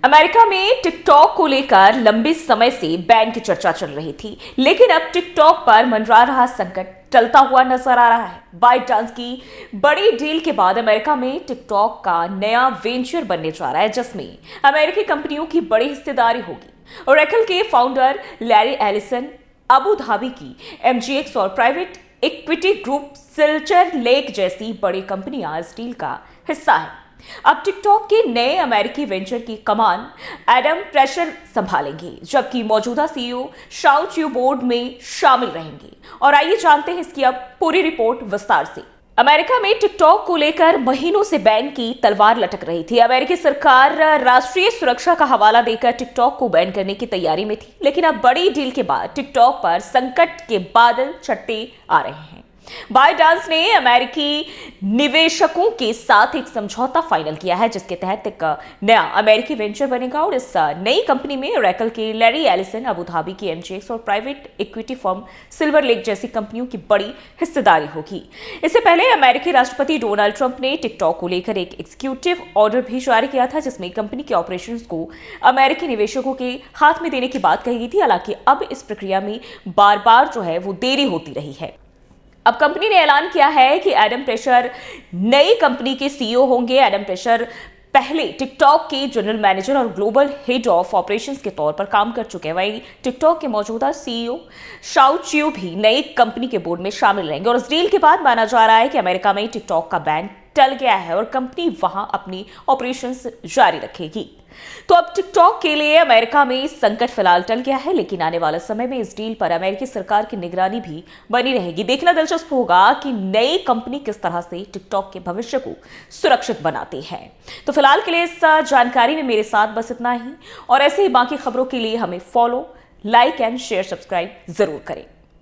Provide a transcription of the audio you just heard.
America में TikTok को लेकर लंबे समय से बैन की चर्चा चल रही थी, लेकिन अब टिकटॉक पर मंडरा रहा संकट टलता हुआ नजर आ रहा है। बाइटडांस की बड़ी डील के बाद अमेरिका में टिकटॉक का नया वेंचर बनने जा रहा है, जिसमें अमेरिकी कंपनियों की बड़ी हिस्सेदारी होगी। ओरेकल के founder Larry Ellison, Abu Dhabi की MGX और private equity group silver lake जैसी बड़ी कंपनियां इस डील का हिस्सा है। अब टिकटॉक के नए अमेरिकी वेंचर की कमान एडम प्रेशर संभालेंगे, जबकि मौजूदा CEO शाओ चियो बोर्ड में शामिल रहेंगे। और आइए जानते हैं इसकी अब पूरी रिपोर्ट विस्तार से। अमेरिका में टिकटॉक को लेकर महीनों से बैन की तलवार लटक रही थी। अमेरिकी सरकार राष्ट्रीय सुरक्षा का हवाला देकर टिकटॉक को बैन करने की तैयारी में थी, लेकिन अब बड़ी डील के बाद टिकटॉक पर संकट के बादल छटते आ रहे हैं। बाइटडांस ने अमेरिकी निवेशकों के साथ एक समझौता फाइनल किया है, जिसके तहत एक नया अमेरिकी वेंचर बनेगा और इस नई कंपनी में ओरेकल के लैरी एलिसन, अबू धाबी की MGX और private equity firm silver lake जैसी कंपनियों की बड़ी हिस्सेदारी होगी। इससे पहले अमेरिकी राष्ट्रपति डोनाल्ड ट्रंप ने टिकटॉक को लेकर एक एग्जीक्यूटिव ऑर्डर भी जारी किया था, जिसमें कंपनी के ऑपरेशंस को अमेरिकी निवेशकों के हाथ में देने की बात कही गई थी। हालांकि अब इस प्रक्रिया में बार बार जो है वो देरी होती रही है। अब कंपनी ने ऐलान किया है कि एडम प्रेशर नई कंपनी के CEO होंगे। एडम प्रेशर पहले टिकटॉक के जनरल मैनेजर और ग्लोबल हेड ऑफ ऑपरेशंस के तौर पर काम कर चुके हैं। वहीं टिकटॉक के मौजूदा CEO शाओ चियो भी नई कंपनी के बोर्ड में शामिल रहेंगे। और इस डील के बाद माना जा रहा है कि अमेरिका में टिकटॉक का बैन टल गया है और कंपनी वहां अपनी ऑपरेशंस जारी रखेगी। तो अब टिकटॉक के लिए अमेरिका में संकट फिलहाल टल गया है, लेकिन आने वाले समय में इस डील पर अमेरिकी सरकार की निगरानी भी बनी रहेगी। देखना दिलचस्प होगा कि नई कंपनी किस तरह से टिकटॉक के भविष्य को सुरक्षित बनाती है। तो फिलहाल के लिए इस जानकारी में मेरे साथ बस इतना ही, और ऐसे ही बाकी खबरों के लिए हमें follow, like and share, subscribe जरूर करें।